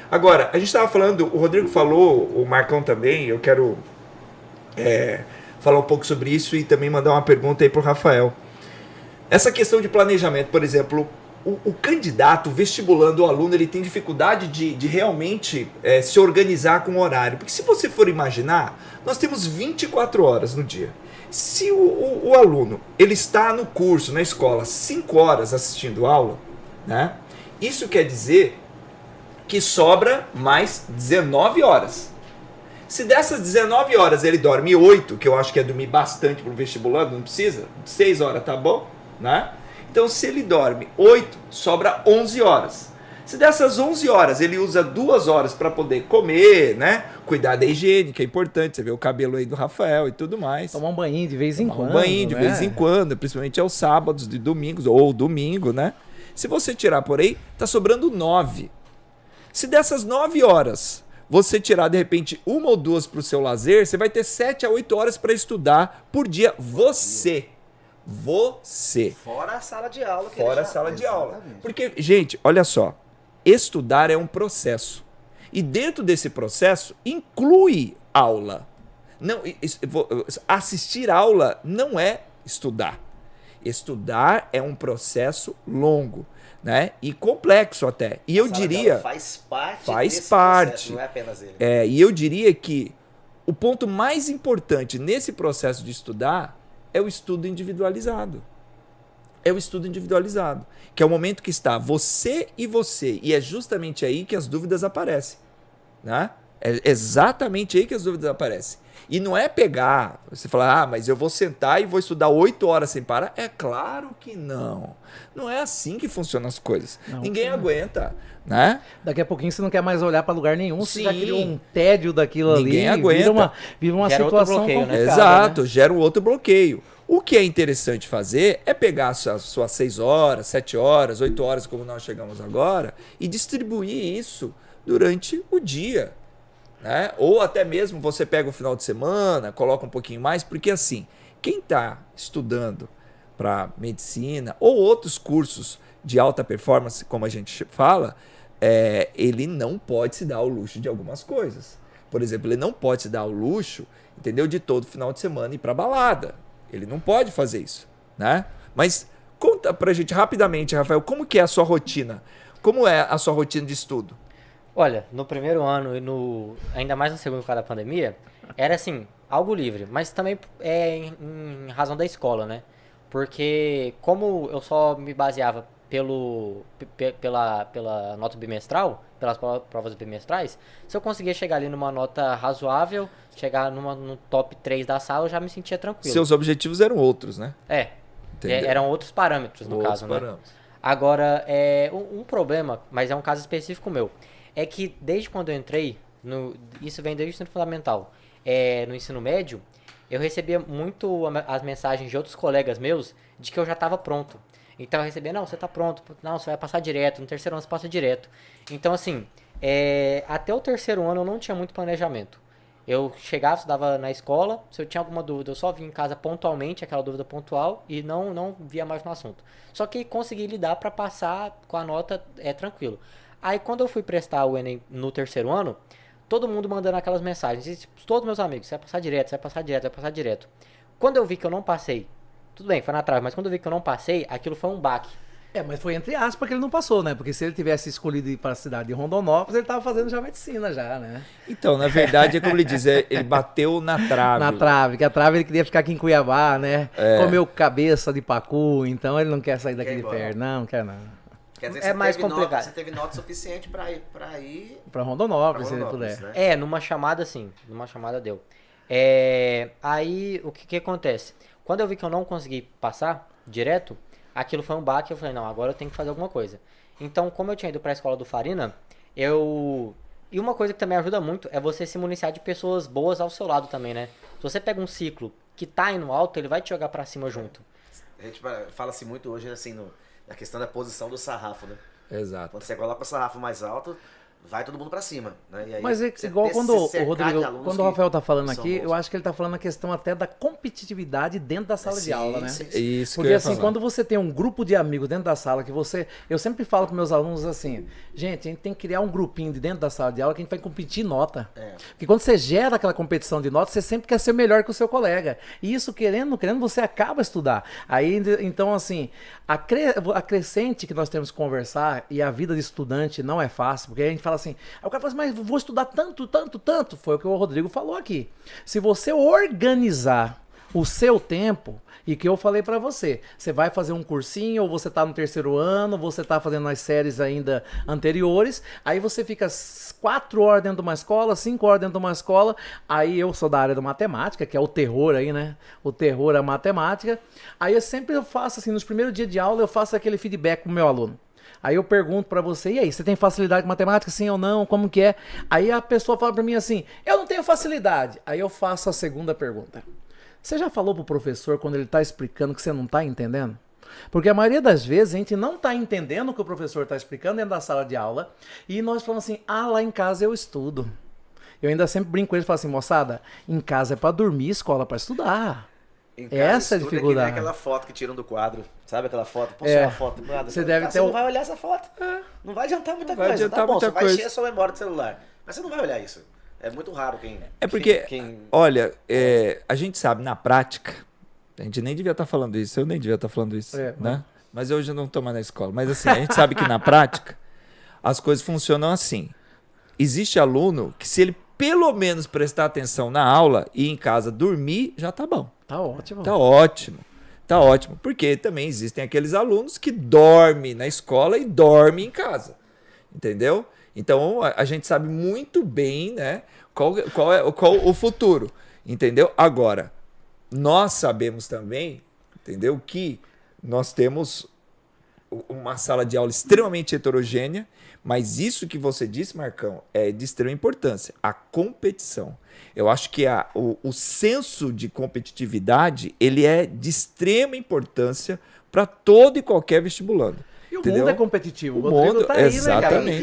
Agora, a gente estava falando, o Rodrigo falou, o Marcão também, eu quero falar um pouco sobre isso e também mandar uma pergunta aí para o Rafael. Essa questão de planejamento, por exemplo, o candidato, o vestibulando, o aluno, ele tem dificuldade de realmente se organizar com o horário. Porque se você for imaginar, nós temos 24 horas no dia. Se o aluno ele está no curso, na escola, 5 horas assistindo aula, né? Isso quer dizer que sobra mais 19 horas. Se dessas 19 horas ele dorme 8, que eu acho que é dormir bastante para o vestibulando, não precisa, 6 horas tá bom, né? Então se ele dorme 8, sobra 11 horas. Se dessas 11 horas ele usa 2 horas para poder comer, né? Cuidar da higiene, que é importante, você vê o cabelo aí do Rafael e tudo mais. Tomar um banho de vez em quando. Um banho de vez em quando, principalmente aos sábados e domingos, ou domingo, né? Se você tirar por aí, tá sobrando 9. Se dessas 9 horas você tirar de repente 1 ou 2 para o seu lazer, você vai ter 7 a 8 horas para estudar por dia. Você. Fora a sala de aula. Fora a sala de aula. Porque, gente, olha só. Estudar é um processo. E dentro desse processo, inclui aula. Não, assistir aula não é estudar. Estudar é um processo longo, né? E complexo até. E eu diria... Faz parte processo, não é apenas ele. E eu diria que o ponto mais importante nesse processo de estudar é o estudo individualizado. É o estudo individualizado, que é o momento que está você, e é justamente aí que as dúvidas aparecem, né? É exatamente aí que as dúvidas aparecem. E não é pegar, você falar, mas eu vou sentar e vou estudar 8 horas sem parar. É claro que não. Não é assim que funcionam as coisas. Não, ninguém aguenta, né? Daqui a pouquinho você não quer mais olhar para lugar nenhum, Sim. você já criou um tédio daquilo ali. Ninguém aguenta. Vira uma Gera situação outro bloqueio, complicada, né? Exato, né? gera um outro bloqueio. O que é interessante fazer é pegar as suas 6 horas, 7 horas, 8 horas, como nós chegamos agora, e distribuir isso durante o dia. Né? Ou até mesmo você pega o final de semana, coloca um pouquinho mais, porque assim, quem está estudando para medicina ou outros cursos de alta performance, como a gente fala, ele não pode se dar o luxo de algumas coisas. Por exemplo, ele não pode se dar o luxo, entendeu, de todo final de semana ir para balada. Ele não pode fazer isso, né? Mas conta pra gente rapidamente, Rafael, como que é a sua rotina? Como é a sua rotina de estudo? Olha, no primeiro ano e ainda mais no segundo por causa da pandemia, era assim, algo livre, mas também em razão da escola, né? Porque como eu só me baseava pela nota bimestral, pelas provas bimestrais, se eu conseguia chegar ali numa nota razoável, chegar no top 3 da sala, eu já me sentia tranquilo. Seus objetivos eram outros, né? Entendeu? Eram outros parâmetros no caso, né? Agora, um problema, mas é um caso específico meu, é que desde quando eu entrei, isso vem desde o ensino fundamental, no ensino médio, eu recebia muito as mensagens de outros colegas meus de que eu já estava pronto. Então eu recebia, não, você está pronto, não, você vai passar direto, no terceiro ano você passa direto. Então assim, até o terceiro ano eu não tinha muito planejamento. Eu chegava, estudava na escola, se eu tinha alguma dúvida, eu só vinha em casa pontualmente, aquela dúvida pontual, e não via mais no assunto. Só que consegui lidar para passar com a nota tranquilo. Aí quando eu fui prestar o Enem no terceiro ano, todo mundo mandando aquelas mensagens, e, tipo, todos meus amigos, você vai passar direto, você vai passar direto, você vai passar direto. Quando eu vi que eu não passei, tudo bem, foi na trave, mas quando eu vi que eu não passei, aquilo foi um baque. Mas foi entre aspas que ele não passou, né? Porque se ele tivesse escolhido ir para a cidade de Rondonópolis, ele tava fazendo já medicina já, né? Então, na verdade, é como ele diz, ele bateu na trave. Na trave, que a trave ele queria ficar aqui em Cuiabá, né? Comeu cabeça de pacu, então ele não quer sair daqui de perto. Não quer não. Quer dizer, É mais complicado. Você teve nota suficiente para ir para Rondonópolis, se ele puder. Né? Numa chamada sim, numa chamada deu. Aí, o que acontece? Quando eu vi que eu não consegui passar direto, aquilo foi um baque, eu falei, não, agora eu tenho que fazer alguma coisa. Então, como eu tinha ido para a escola do Farina, E uma coisa que também ajuda muito é você se municiar de pessoas boas ao seu lado também, né? Se você pega um ciclo que tá indo alto, ele vai te jogar pra cima junto. A gente fala-se muito hoje, assim, na questão da posição do sarrafo, né? Exato. Quando você coloca o sarrafo mais alto, vai todo mundo pra cima. Né? E aí, mas é igual quando o Rodrigo, quando o Rafael tá falando aqui, eu acho que ele tá falando a questão até da competitividade dentro da sala de aula, né? Isso. Porque assim, quando você tem um grupo de amigos dentro da sala, eu sempre falo com meus alunos assim, gente, a gente tem que criar um grupinho de dentro da sala de aula que a gente vai competir em nota. Porque quando você gera aquela competição de nota, você sempre quer ser melhor que o seu colega. E isso, querendo ou não querendo, você acaba a estudar. Aí, então assim, a crescente que nós temos que conversar, e a vida de estudante não é fácil, porque a gente fala assim, aí o cara fala assim, mas vou estudar tanto, foi o que o Rodrigo falou aqui. Se você organizar o seu tempo, e que eu falei pra você, você vai fazer um cursinho, ou você tá no 3º ano, você tá fazendo as séries ainda anteriores, aí você fica 4 horas dentro de uma escola, 5 horas dentro de uma escola, aí eu sou da área da matemática, que é o terror aí, né? O terror é a matemática. Aí eu faço assim, nos primeiros dias de aula, eu faço aquele feedback com o meu aluno. Aí eu pergunto pra você, e aí, você tem facilidade com matemática, sim ou não? Como que é? Aí a pessoa fala pra mim assim, eu não tenho facilidade. Aí eu faço a segunda pergunta. Você já falou pro professor quando ele tá explicando que você não tá entendendo? Porque a maioria das vezes a gente não tá entendendo o que o professor tá explicando dentro da sala de aula e nós falamos assim, lá em casa eu estudo. Eu ainda sempre brinco com eles e falo assim, moçada, em casa é pra dormir, escola é pra estudar. Essa é a dificuldade. É aquela foto que tiram do quadro, sabe aquela foto? Posso tirar uma foto do quadro? Você deve ter você não vai olhar essa foto. Não vai adiantar muita coisa. Adiantar tá bom, muita você coisa. vai encher a sua memória do celular. Mas você não vai olhar isso. É muito raro quem... É porque, olha, a gente sabe na prática, a gente nem devia estar falando isso, eu nem devia estar falando isso, né? Mas hoje eu não estou mais na escola. Mas assim, a gente sabe que na prática as coisas funcionam assim. Existe aluno que se ele pelo menos prestar atenção na aula e em casa dormir, já tá bom. Tá ótimo. Tá ótimo. Tá ótimo. Porque também existem aqueles alunos que dormem na escola e dormem em casa. Entendeu? Então a gente sabe muito bem, né, qual é o futuro. Entendeu? Agora, nós sabemos também, entendeu, que nós temos uma sala de aula extremamente heterogênea, mas isso que você disse, Marcão, é de extrema importância. A competição. Eu acho que o senso de competitividade ele é de extrema importância para todo e qualquer vestibulando. E o entendeu? mundo é competitivo. O mundo, tá aí, exatamente. né, cara?